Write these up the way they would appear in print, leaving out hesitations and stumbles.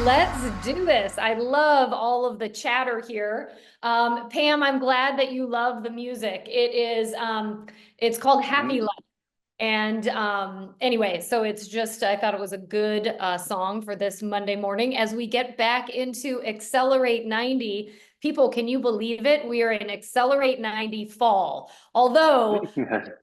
let's do this. I love all of the chatter here. Pam, I'm glad that you love the music. It's called Happy Life. And anyway, so it's just, I thought it was a good song for this Monday morning as we get back into Accelerate 90. People, can you believe it? We are in Accelerate 90 fall. Although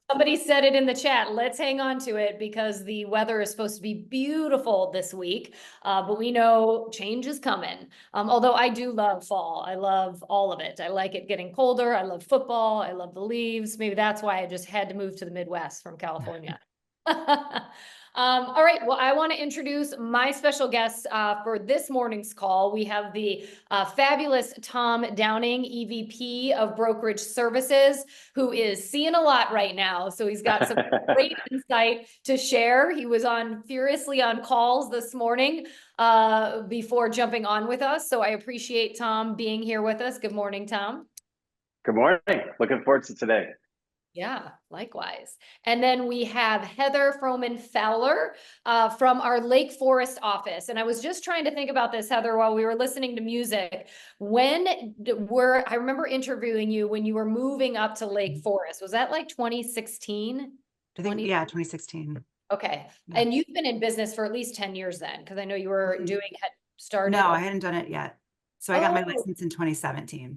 somebody said it in the chat, let's hang on to it because the weather is supposed to be beautiful this week, but we know change is coming. Although I do love fall. I love all of it. I like it getting colder. I love football. I love the leaves. Maybe that's why I just had to move to the Midwest from California. All right, well, I want to introduce my special guest for this morning's call. We have the fabulous Tom Downing, EVP of Brokerage Services, who is seeing a lot right now. So he's got some great insight to share. He was furiously on calls this morning before jumping on with us. So I appreciate Tom being here with us. Good morning, Tom. Good morning. Looking forward to today. Yeah, likewise. And then we have Heather Froman Fowler from our Lake Forest office. And I was just trying to think about this, Heather, while we were listening to music. I remember interviewing you when you were moving up to Lake Forest. Was that like 2016? I think, yeah, 2016. Okay. Yeah. And you've been in business for at least 10 years then, because I know you were started. No, I hadn't done it yet. So I got my license in 2017.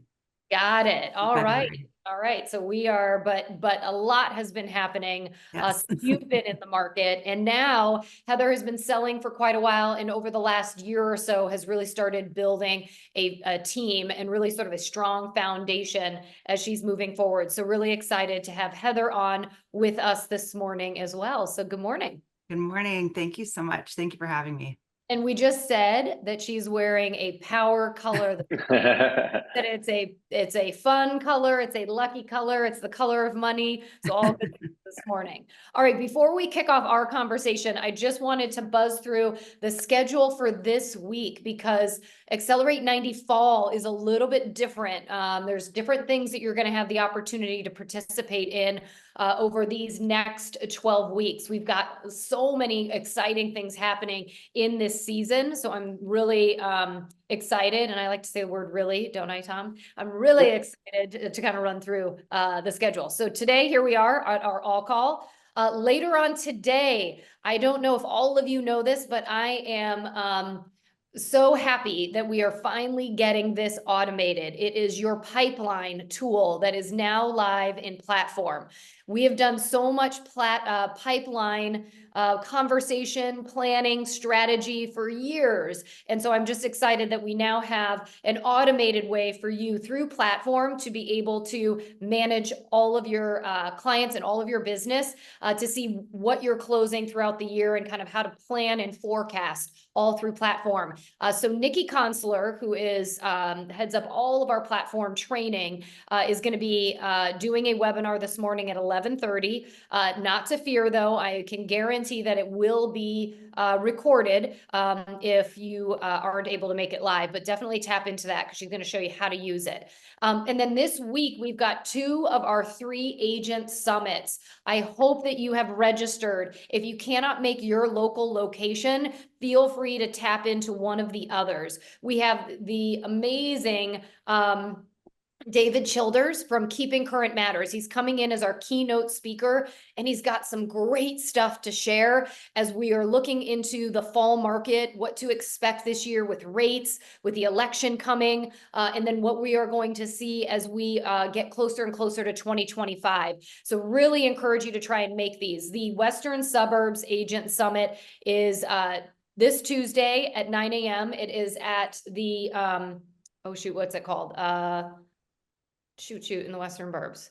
Got it. All right. February. All right. So we are, but a lot has been happening. Yes. You've been in the market, and now Heather has been selling for quite a while. And over the last year or so has really started building a team and really sort of a strong foundation as she's moving forward. So really excited to have Heather on with us this morning as well. So good morning. Good morning. Thank you so much. Thank you for having me. And we just said that she's wearing a power color, that it's a fun color, it's a lucky color, it's the color of money. So all good things this morning. All right, before we kick off our conversation, I just wanted to buzz through the schedule for this week because Accelerate 90 Fall is a little bit different. There's different things that you're going to have the opportunity to participate in over these next 12 weeks. We've got so many exciting things happening in this season. So I'm really excited. And I like to say the word really, don't I, Tom? I'm really excited to kind of run through the schedule. So today, here we are at our all call. Later on today, I don't know if all of you know this, but I am so happy that we are finally getting this automated. It is your pipeline tool that is now live in platform. We have done so much pipeline conversation, planning, strategy for years. And so I'm just excited that we now have an automated way for you through platform to be able to manage all of your clients and all of your business to see what you're closing throughout the year and kind of how to plan and forecast all through platform. So Nikki Consular, who is heads up all of our platform training, is going to be doing a webinar this morning at 11:30. Not to fear, though, I can guarantee that it will be recorded if you aren't able to make it live, but definitely tap into that because she's going to show you how to use it. And then this week, we've got 2 of our 3 agent summits. I hope that you have registered. If you cannot make your local location, feel free to tap into one of the others. We have the amazing David Childers from Keeping Current Matters. He's coming in as our keynote speaker, and he's got some great stuff to share as we are looking into the fall market, what to expect this year with rates, with the election coming, and then what we are going to see as we get closer and closer to 2025. So really encourage you to try and make these. The Western Suburbs Agent Summit is this Tuesday at 9 a.m. It is at the, oh shoot, what's it called? Shoot, in the Western Burbs.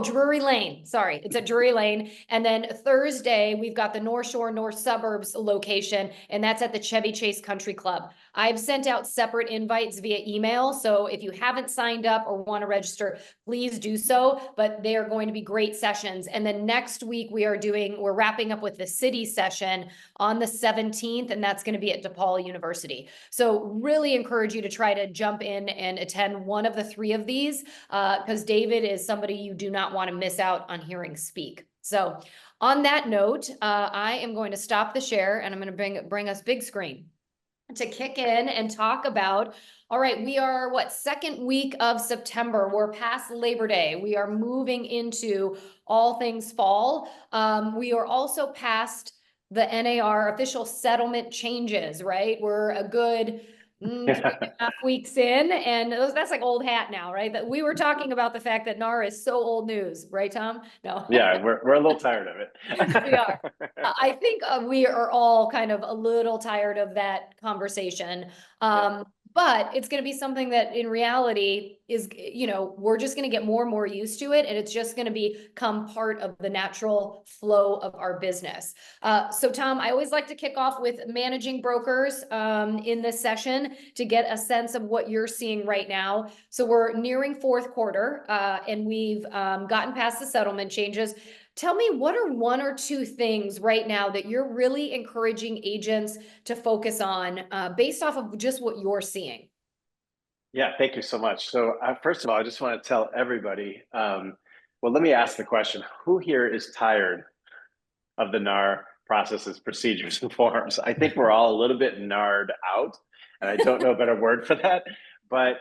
Drury Lane. Sorry, it's at Drury Lane. And then Thursday, we've got the North Shore, North Suburbs location, and that's at the Chevy Chase Country Club. I've sent out separate invites via email. So if you haven't signed up or want to register, please do so, but they are going to be great sessions. And then next week we're wrapping up with the city session on the 17th, and that's going to be at DePaul University. So really encourage you to try to jump in and attend one of the 3 of these, because David is somebody you do not want to miss out on hearing speak. So on that note, I am going to stop the share and I'm going to bring us big screen. to kick in and talk about, all right, we are what, second week of September. We're past Labor Day. We are moving into all things fall. We are also past the NAR official settlement changes, right? We're a good 3.5 weeks in, and that's like old hat now, right? That we were talking about the fact that NAR is so old news, right, Tom? No. Yeah, we're a little tired of it. We are. I think we are all kind of a little tired of that conversation. But it's going to be something that in reality is, we're just going to get more and more used to it. And it's just going to become part of the natural flow of our business. So Tom, I always like to kick off with managing brokers in this session to get a sense of what you're seeing right now. So we're nearing fourth quarter and we've gotten past the settlement changes. Tell me, what are one or two things right now that you're really encouraging agents to focus on based off of just what you're seeing? Yeah, thank you so much. So first of all, I just want to tell everybody, well, let me ask the question, who here is tired of the NAR processes, procedures, and forms? I think we're all a little bit NAR'd out, and I don't know a better word for that, but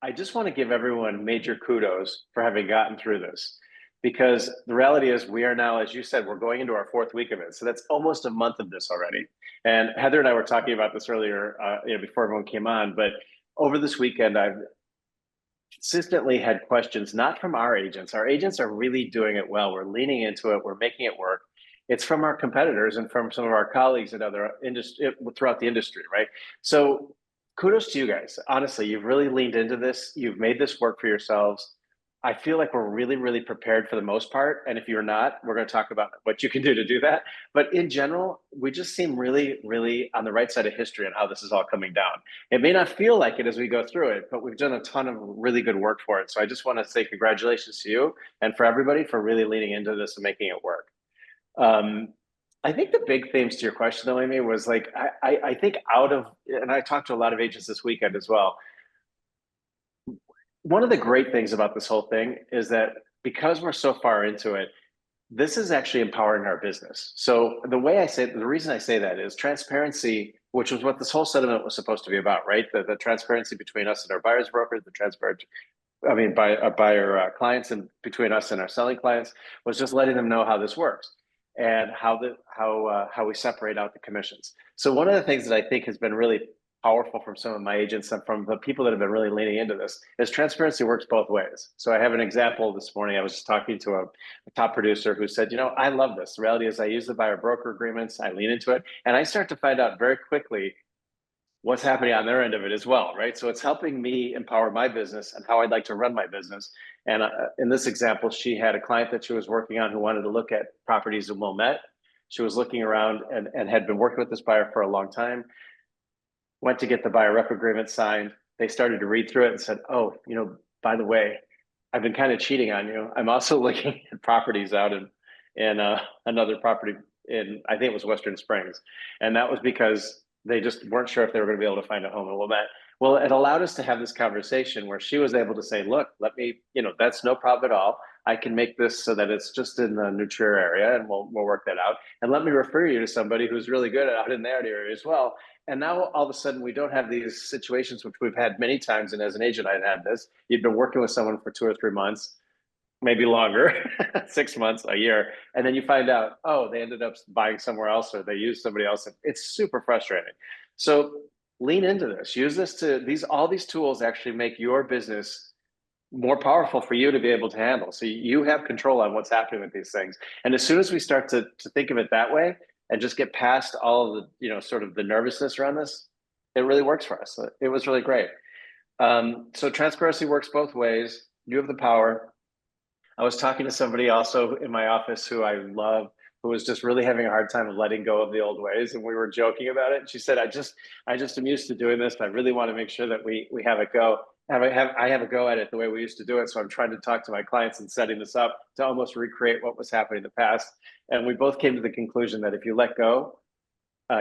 I just want to give everyone major kudos for having gotten through this. Because the reality is we are now, as you said, we're going into our fourth week of it. So that's almost a month of this already. And Heather and I were talking about this earlier, before everyone came on, but over this weekend, I've consistently had questions, not from our agents. Our agents are really doing it well. We're leaning into it. We're making it work. It's from our competitors and from some of our colleagues in other industry throughout the industry, right? So kudos to you guys. Honestly, you've really leaned into this. You've made this work for yourselves. I feel like we're really, really prepared for the most part. And if you're not, we're going to talk about what you can do to do that. But in general, we just seem really, really on the right side of history on how this is all coming down. It may not feel like it as we go through it, but we've done a ton of really good work for it. So I just want to say congratulations to you and for everybody for really leaning into this and making it work. I think the big themes to your question, though, Amy, was like, I think and I talked to a lot of agents this weekend as well. One of the great things about this whole thing is that because we're so far into it, this is actually empowering our business. So the reason I say that is transparency, which was what this whole settlement was supposed to be about, right? The transparency between us and our buyer's brokers, by our buyer clients, and between us and our selling clients, was just letting them know how this works and how we separate out the commissions. So one of the things that I think has been really powerful from some of my agents and from the people that have been really leaning into this is transparency works both ways. So I have an example this morning. I was just talking to a top producer who said, I love this. The reality is I use the buyer broker agreements, I lean into it, and I start to find out very quickly what's happening on their end of it as well, right? So it's helping me empower my business and how I'd like to run my business. And in this example, she had a client that she was working on who wanted to look at properties in Wilmette. She was looking around and had been working with this buyer for a long time, went to get the buyer rep agreement signed. They started to read through it and said, oh, by the way, I've been kind of cheating on you. I'm also looking at properties out in another property in, I think it was Western Springs. And that was because they just weren't sure if they were going to be able to find a home in Wilmette. Well, it allowed us to have this conversation where she was able to say, look, let me, that's no problem at all. I can make this so that it's just in the New Trier area, and we'll work that out. And let me refer you to somebody who's really good out in that area as well. And now all of a sudden we don't have these situations, which we've had many times. And as an agent, I'd had this. You'd been working with someone for 2 or 3 months, maybe longer, 6 months, a year. And then you find out, oh, they ended up buying somewhere else or they used somebody else. It's super frustrating. So lean into this, use this all these tools actually make your business more powerful for you to be able to handle. So you have control on what's happening with these things. And as soon as we start to think of it that way and just get past all of the, sort of the nervousness around this, it really works for us. It was really great. So transparency works both ways. You have the power. I was talking to somebody also in my office who I love, who was just really having a hard time of letting go of the old ways. And we were joking about it. And she said, I just am used to doing this. I really want to make sure that we have a go. I have a go at it the way we used to do it. So I'm trying to talk to my clients and setting this up to almost recreate what was happening in the past. And we both came to the conclusion that if you let go,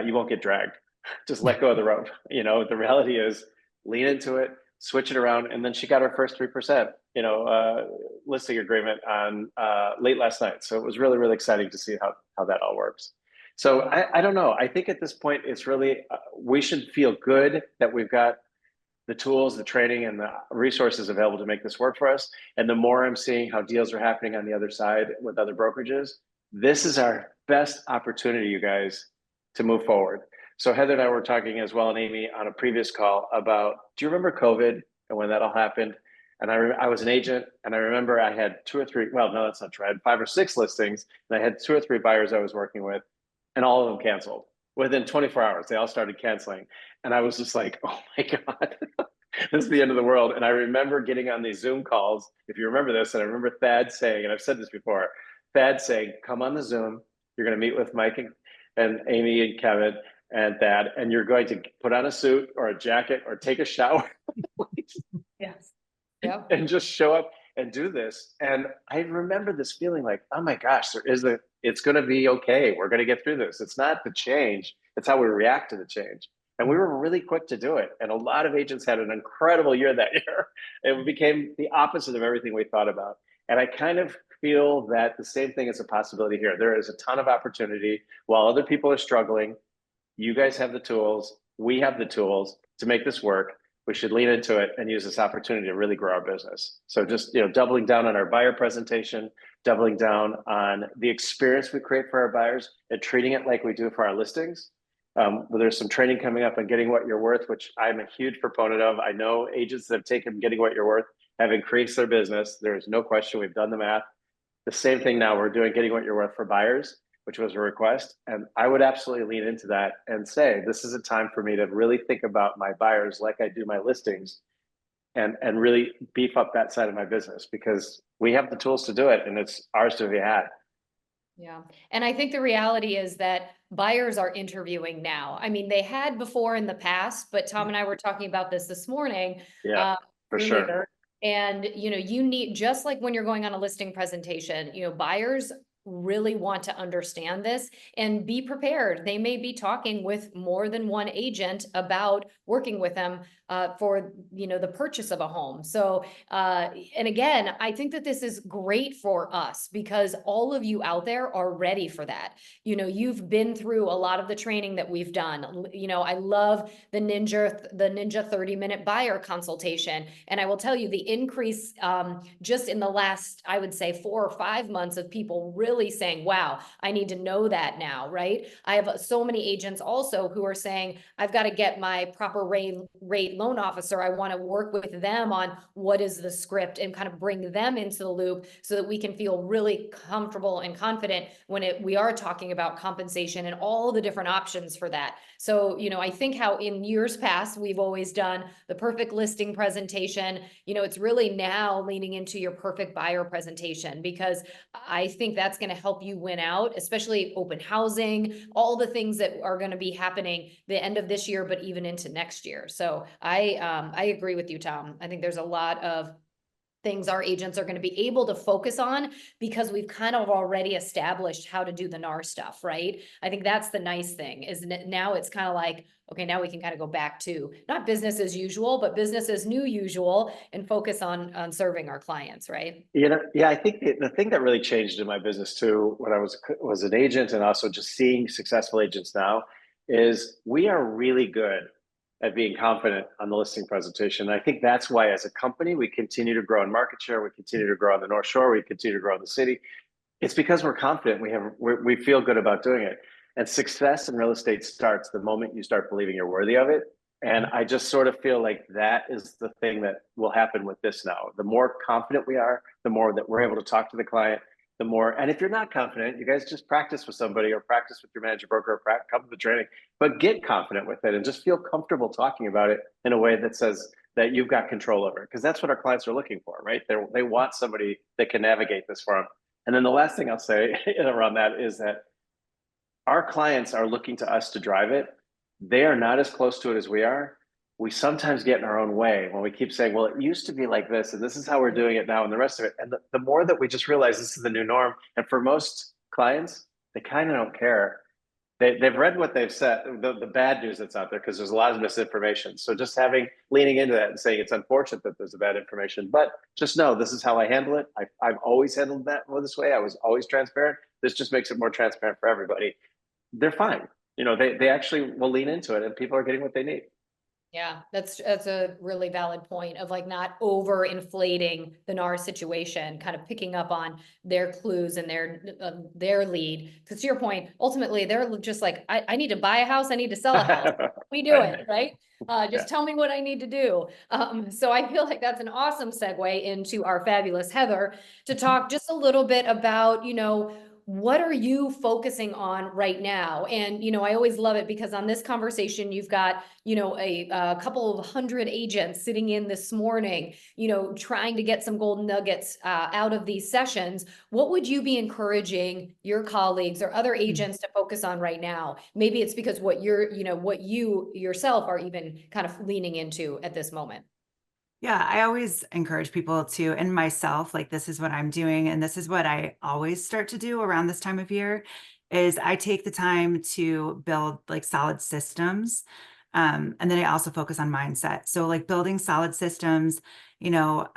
you won't get dragged. Just let go of the rope. The reality is lean into it, switch it around. And then she got her first 3%, listing agreement on late last night. So it was really, really exciting to see how that all works. So I don't know. I think at this point, it's really, we should feel good that we've got the tools, the training, and the resources available to make this work for us. And the more I'm seeing how deals are happening on the other side with other brokerages, this is our best opportunity, you guys, to move forward. So Heather and I were talking as well, and Amy, on a previous call about, do you remember COVID and when that all happened? And I was an agent, and I remember I had 2 or 3, well, no, that's not true. I had 5 or 6 listings, and I had 2 or 3 buyers I was working with, and all of them canceled. Within 24 hours, they all started canceling. And I was just like, oh my God, this is the end of the world. And I remember getting on these Zoom calls, if you remember this, and I remember Thad saying, and I've said this before, Thad saying, come on the Zoom, you're going to meet with Mike and Amy and Kevin and Thad, and you're going to put on a suit or a jacket or take a shower. Yes. Yep. And just show up and do this. And I remember this feeling like, oh my gosh, it's going to be okay. We're going to get through this. It's not the change, it's how we react to the change. And we were really quick to do it. And a lot of agents had an incredible year that year. It became the opposite of everything we thought about. And I kind of feel that the same thing is a possibility here. There is a ton of opportunity. While other people are struggling, you guys have the tools, we have the tools to make this work. We should lean into it and use this opportunity to really grow our business. So just, doubling down on our buyer presentation, doubling down on the experience we create for our buyers, and treating it like we do for our listings. There's some training coming up on getting what you're worth, which I'm a huge proponent of. I know agents that have taken getting what you're worth have increased their business. There's no question. We've done the math. The same thing now we're doing getting what you're worth for buyers, which was a request. And I would absolutely lean into that and say, this is a time for me to really think about my buyers like I do my listings, and really beef up that side of my business, because we have the tools to do it, and it's ours to be had. Yeah. And I think the reality is that buyers are interviewing now. I mean, they had before in the past, but Tom and I were talking about this morning. Yeah, for sure. Later. And, you need, just like when you're going on a listing presentation, buyers really want to understand this and be prepared. They may be talking with more than one agent about working with them for, the purchase of a home. So, and again, I think that this is great for us because all of you out there are ready for that. You've been through a lot of the training that we've done. I love the Ninja 30-minute buyer consultation. And I will tell you the increase just in the last, I would say 4 or 5 months of people really saying, wow, I need to know that now, right? I have so many agents also who are saying, I've got to get my proper rate loan officer. I want to work with them on what is the script and kind of bring them into the loop so that we can feel really comfortable and confident when we are talking about compensation and all the different options for that. So, I think how in years past, we've always done the perfect listing presentation, it's really now leaning into your perfect buyer presentation, because I think that's going to help you win out, especially open housing, all the things that are going to be happening the end of this year, but even into next year. So I agree with you, Tom. I think there's a lot of things our agents are going to be able to focus on because we've kind of already established how to do the NAR stuff, right? I think that's the nice thing, is now it's kind of like, okay, now we can kind of go back to not business as usual, but business as new usual, and focus on serving our clients, right? Yeah, I think the thing that really changed in my business too, when I was an agent, and also just seeing successful agents now, is we are really good at being confident on the listing presentation. And I think that's why, as a company, we continue to grow in market share. We continue to grow on the North Shore. We continue to grow in the city. It's because we're confident. We feel good about doing it. And success in real estate starts the moment you start believing you're worthy of it. And I just sort of feel like that is the thing that will happen with this now. The more confident we are, the more that we're able to talk to the client, the more. And if you're not confident, you guys just practice with somebody, or practice with your manager broker, or come to the training, but get confident with it and just feel comfortable talking about it in a way that says that you've got control over it. Because that's what our clients are looking for, right? They want somebody that can navigate this for them. And then the last thing I'll say around that is that our clients are looking to us to drive it. They are not as close to it as we are. We sometimes get in our own way when we keep saying, well, it used to be like this, and this is how we're doing it now, and the rest of it. And the more that we just realize this is the new norm, and for most clients, they kind of don't care. They've read what they've said, the bad news that's out there, because there's a lot of misinformation. So just leaning into that and saying it's unfortunate that there's a bad information, but just know this is how I handle it. I've always handled that this way. I was always transparent. This just makes it more transparent for everybody. they're fine. You know, they actually will lean into it, and people are getting what they need. Yeah, that's a really valid point of like not over inflating the NAR situation, kind of picking up on their clues and their lead. Because to your point, ultimately they're just like, I need to buy a house, I need to sell a house. We do it, right? Just tell me what I need to do. So I feel like that's an awesome segue into our fabulous Heather to talk just a little bit about, you know, what are you focusing on right now? And, you know, I always love it because on this conversation, you've got, you know, a couple of hundred agents sitting in this morning, you know, trying to get some golden nuggets out of these sessions. What would you be encouraging your colleagues or other agents to focus on right now? Maybe it's because what you're, you know, what you yourself are even kind of leaning into at this moment. Yeah, I always encourage people to, and myself, like this is what I'm doing, and this is what I always start to do around this time of year, is I take the time to build like solid systems. And then I also focus on mindset. So like building solid systems, you know,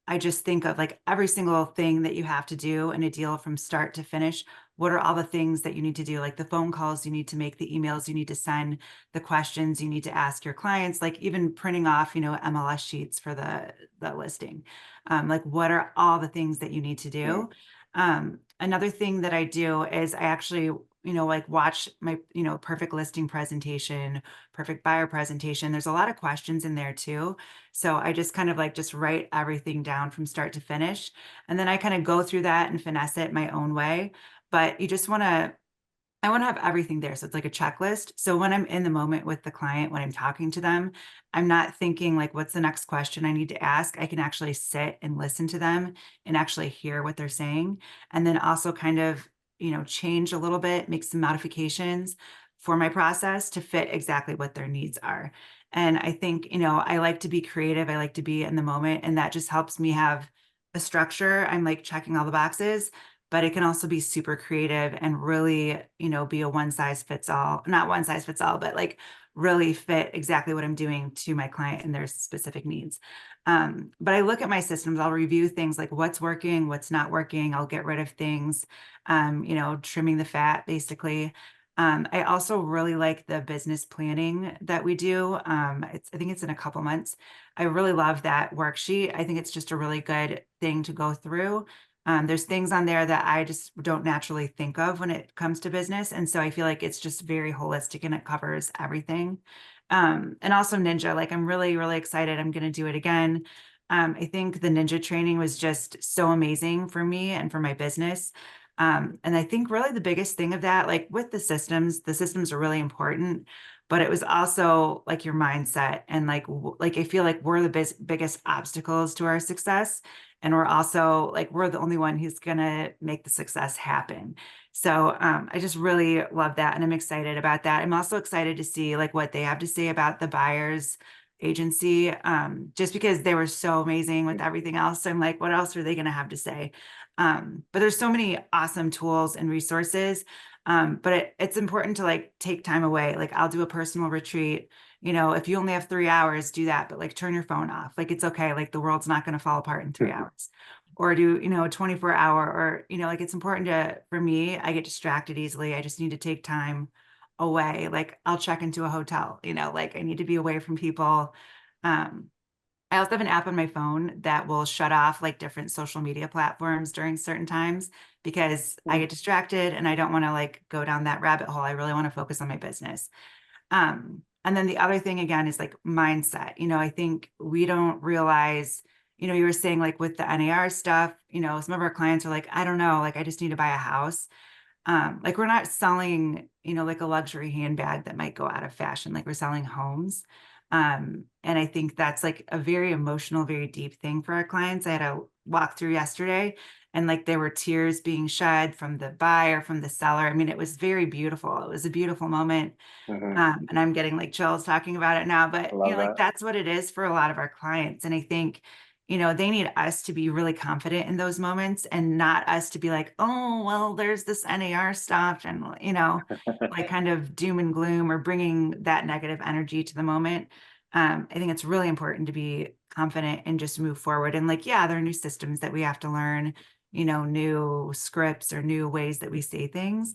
I just think of like every single thing that you have to do in a deal from start to finish. What are all the things that you need to do? Like the phone calls you need to make, the emails you need to send, the questions you need to ask your clients, like even printing off, you know, MLS sheets for the listing. Like what are all the things that you need to do? Another thing that I do is I actually, you know, like watch my, you know, perfect listing presentation, perfect buyer presentation. There's a lot of questions in there too. So I just kind of like just write everything down from start to finish. And then I kind of go through that and finesse it my own way. But you just want to, I want to have everything there. So it's like a checklist. So when I'm in the moment with the client, when I'm talking to them, I'm not thinking like, what's the next question I need to ask? I can actually sit and listen to them and actually hear what they're saying. And then also kind of, you know, change a little bit, make some modifications for my process to fit exactly what their needs are. And I think, you know, I like to be creative. I like to be in the moment. And that just helps me have a structure. I'm like checking all the boxes, but it can also be super creative and really, you know, be a one size fits all, not one size fits all, but like really fit exactly what I'm doing to my client and their specific needs. But I look at my systems, I'll review things like what's working, what's not working. I'll get rid of things, you know, trimming the fat basically. I also really like the business planning that we do. I think it's in a couple months. I really love that worksheet. I think it's just a really good thing to go through. There's things on there that I just don't naturally think of when it comes to business. And so I feel like it's just very holistic and it covers everything. And also Ninja, like I'm really, really excited. I'm going to do it again. I think the Ninja training was just so amazing for me and for my business. And I think really the biggest thing of that, like with the systems are really important, but it was also like your mindset and like I feel like we're the biggest obstacles to our success. And we're also like, we're the only one who's going to make the success happen. So I just really love that. And I'm excited about that. I'm also excited to see like what they have to say about the buyers agency, just because they were so amazing with everything else. So I'm like, what else are they going to have to say? But there's so many awesome tools and resources. But it's important to like take time away. Like I'll do a personal retreat. You know, if you only have 3 hours, do that, but like turn your phone off. Like it's okay. Like the world's not going to fall apart in 3 hours. Or do, you know, a 24-hour or, you know, like it's important for me, I get distracted easily. I just need to take time away. Like I'll check into a hotel, you know, like I need to be away from people. Um, I also have an app on my phone that will shut off like different social media platforms during certain times because I get distracted and I don't want to like go down that rabbit hole. I really want to focus on my business. And then the other thing again is like mindset. You know, I think we don't realize, you know, you were saying like with the NAR stuff, you know, some of our clients are like, I don't know, like I just need to buy a house. Like we're not selling, you know, like a luxury handbag that might go out of fashion. Like we're selling homes. And I think that's like a very emotional, very deep thing for our clients. I had a walkthrough yesterday and like there were tears being shed from the buyer, from the seller. I mean, it was very beautiful. It was a beautiful moment. And I'm getting like chills talking about it now, I but you love know, like that. that's what it is for a lot of our clients. And I think, you know, they need us to be really confident in those moments and not us to be like, oh, well, there's this NAR stuff and, you know, like kind of doom and gloom or bringing that negative energy to the moment. I think it's really important to be confident and just move forward. And like, yeah, there are new systems that we have to learn, you know, new scripts or new ways that we say things.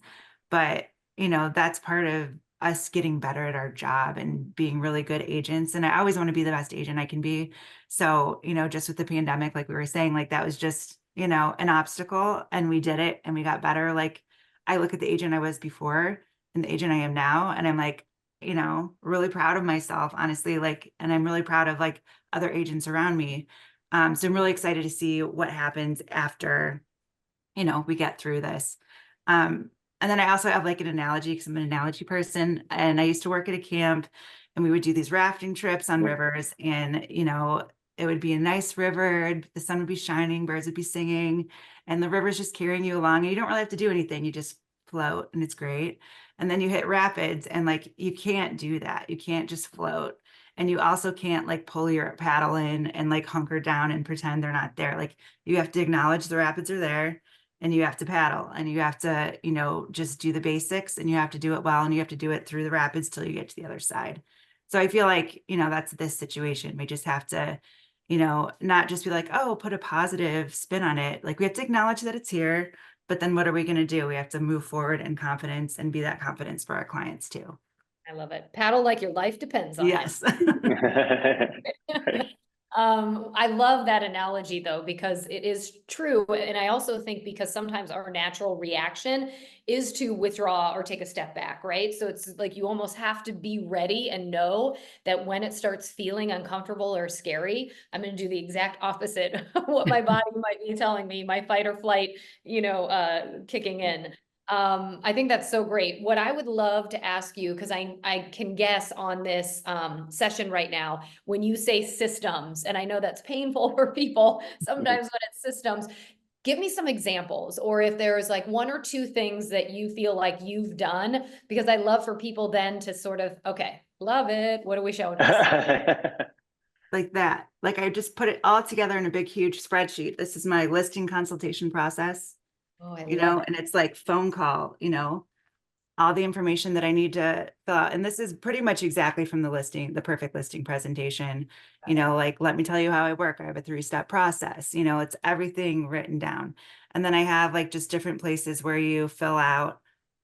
But you know, that's part of us getting better at our job and being really good agents. And I always want to be the best agent I can be. So, you know, just with the pandemic, like we were saying, like that was just, you know, an obstacle, and we did it and we got better. Like I look at the agent I was before and the agent I am now, and I'm like, you know, really proud of myself, honestly. Like, and I'm really proud of like other agents around me. So I'm really excited to see what happens after, you know, we get through this. Um, and then I also have like an analogy, because I'm an analogy person, and I used to work at a camp, and we would do these rafting trips on rivers, and you know, it would be a nice river, the sun would be shining, birds would be singing, and the river's just carrying you along, and you don't really have to do anything. You just float, and it's great. And then you hit rapids, and like you can't do that. You can't just float. And you also can't like pull your paddle in and like hunker down and pretend they're not there. Like you have to acknowledge the rapids are there, and you have to paddle, and you have to, you know, just do the basics, and you have to do it well, and you have to do it through the rapids till you get to the other side. So I feel like, you know, that's this situation. We just have to, you know, not just be like, oh, put a positive spin on it. Like we have to acknowledge that it's here, but then what are we going to do? We have to move forward in confidence and be that confidence for our clients too. I love it. Paddle like your life depends on Yes. it. I love that analogy though, because it is true. And I also think because sometimes our natural reaction is to withdraw or take a step back, right? So it's like you almost have to be ready and know that when it starts feeling uncomfortable or scary, I'm going to do the exact opposite of what my body might be telling me, my fight or flight, kicking in. I think that's so great. What I would love to ask you, because I can guess on this session right now, when you say systems, and I know that's painful for people sometimes when it's systems, give me some examples, or if there's like one or two things that you feel like you've done, because I love for people then to sort of, okay, love it. What are we showing us? Like that. Like I just put it all together in a big, huge spreadsheet. This is my listing consultation process, Oh, I you love know, it. and it's like phone call, you know, all the information that I need to fill out. And this is pretty much exactly from the listing, the perfect listing presentation, you know, like, let me tell you how I work. I have a 3-step process, you know, it's everything written down. And then I have like just different places where you fill out,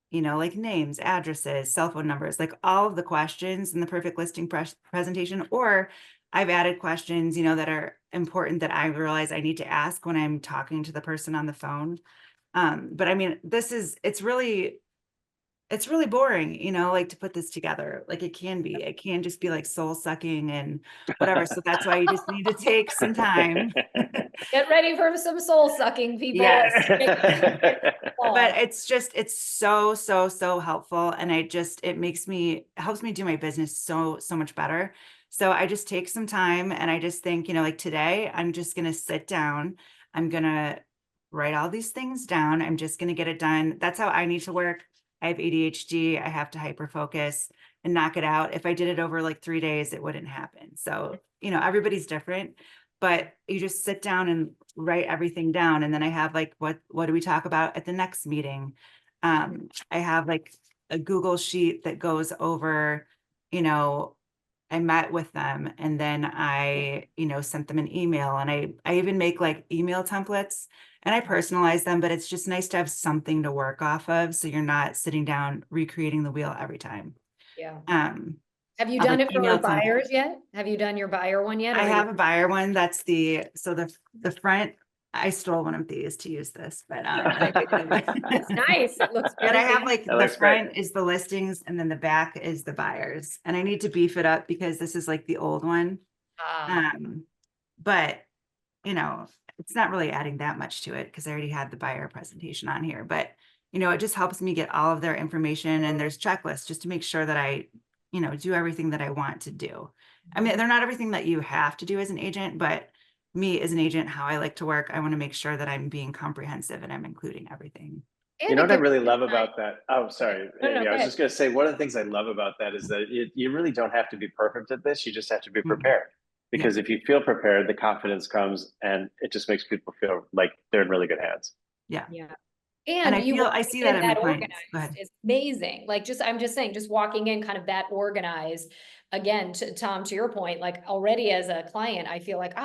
you know, like names, addresses, cell phone numbers, like all of the questions in the perfect listing presentation. Or I've added questions, you know, that are important that I realize I need to ask when I'm talking to the person on the phone. But I mean, it's really boring, you know, like to put this together. Like it can just be like soul sucking and whatever. So that's why you just need to take some time. Get ready for some soul sucking, people. Yes. But Oh, it's so, so, so helpful. And it helps me do my business so, so much better. So I just take some time, and I just think, you know, like today, I'm just going to sit down. I'm going to write all these things down. I'm just going to get it done. That's how I need to work. I have ADHD. I have to hyper focus and knock it out. If I did it over like 3 days, it wouldn't happen. So, you know, everybody's different, but you just sit down and write everything down. And then I have like, what do we talk about at the next meeting? I have like a Google sheet that goes over, you know, I met with them, and then I, you know, sent them an email, and I even make like email templates, and I personalize them, but it's just nice to have something to work off of. So you're not sitting down recreating the wheel every time. yeah. Um, Have you I'll done like it for email templates. buyers yet? Have you done your buyer one yet? I Or have a buyer one. That's the front. I stole one of these to use this, but it's nice. It looks but very I have fancy. like That the looks great. front is the listings, and then the back is the buyers. And I need to beef it up because this is like the old one. Ah, But you know, it's not really adding that much to it because I already had the buyer presentation on here. But you know, it just helps me get all of their information, and there's checklists just to make sure that I, you know, do everything that I want to do. I mean, they're not everything that you have to do as an agent, but me as an agent, how I like to work, I want to make sure that I'm being comprehensive and I'm including everything. You and know it what I gives really you love time. about that? Oh, sorry, No, no, Amy. no, I go was ahead. just going to say one of the things I love about that is that you really don't have to be perfect at this. You just have to be Mhm. prepared. Yeah. Because if you feel prepared, the confidence comes, and it just makes people feel like they're in really good hands. Yeah. Yeah. And I you feel, I walking see in that in my that clients. Go organized ahead. is amazing. Like, I'm just saying, just walking in kind of that organized. Again, Tom, to your point, like already as a client, I feel like,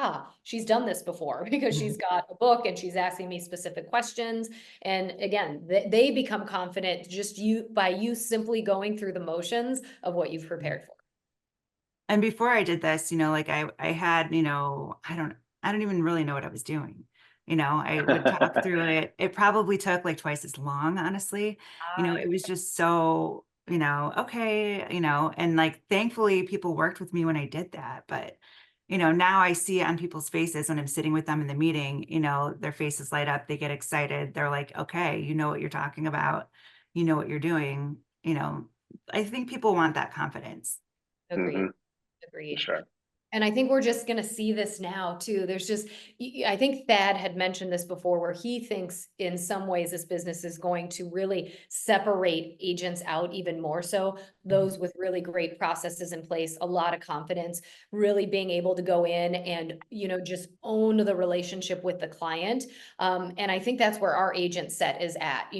she's done this before because she's got a book and she's asking me specific questions. And again, they become confident just by you simply going through the motions of what you've prepared for. And before I did this, like I had, I don't even really know what I was doing. I would talk through it. It probably took like twice as long, honestly. It was just so, okay, and like thankfully people worked with me when I did that. But, now I see it on people's faces when I'm sitting with them in the meeting, their faces light up, they get excited. They're like, okay, you know what you're talking about, you know what you're doing, I think people want that confidence. Agreed. For Agreed. sure. And I think we're just going to see this now too. There's just, I think Thad had mentioned this before, where he thinks in some ways this business is going to really separate agents out even more so. Those with really great processes in place, a lot of confidence, really being able to go in and, just own the relationship with the client. And I think that's where our agent set is at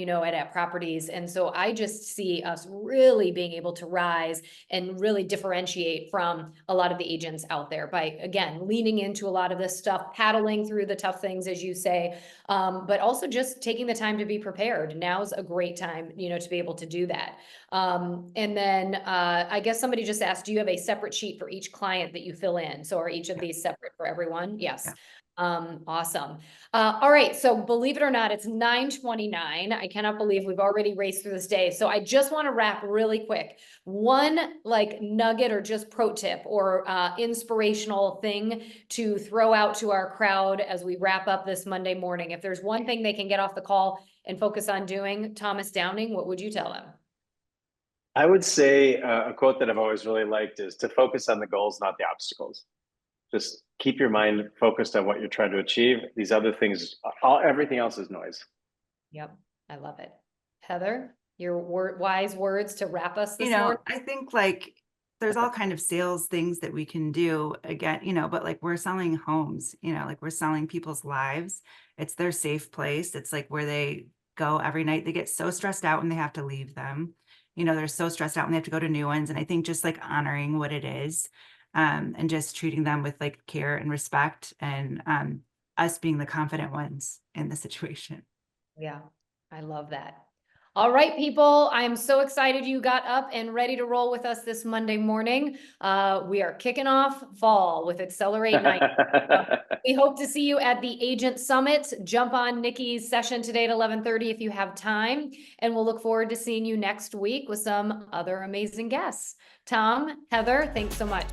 properties. And so I just see us really being able to rise and really differentiate from a lot of the agents out there by, again, leaning into a lot of this stuff, paddling through the tough things, as you say, but also just taking the time to be prepared. Now's a great time, to be able to do that. And then I guess somebody just asked, do you have a separate sheet for each client that you fill in? So are each of these separate for everyone? Yes. Yeah. Awesome. All right. So believe it or not, it's 9:29. I cannot believe we've already raced through this day. So I just want to wrap really quick. One like nugget or just pro tip or inspirational thing to throw out to our crowd as we wrap up this Monday morning. If there's one thing they can get off the call and focus on doing, Thomas Downing, what would you tell them? I would say a quote that I've always really liked is to focus on the goals, not the obstacles. Just keep your mind focused on what you're trying to achieve. These other things, everything else is noise. Yep. I love it. Heather, your wise words to wrap us this morning. I think like there's all kind of sales things that we can do again, but like we're selling homes, like we're selling people's lives. It's their safe place. It's like where they go every night. They get so stressed out when they have to leave them. They're so stressed out when they have to go to new ones. And I think just like honoring what it is, and just treating them with like care and respect, and us being the confident ones in the situation. Yeah, I love that. All right, people, I'm so excited you got up and ready to roll with us this Monday morning. We are kicking off fall with Accelerate90. We hope to see you at the Agent Summit. Jump on Nikki's session today at 11:30 if you have time, and we'll look forward to seeing you next week with some other amazing guests. Tom, Heather, thanks so much.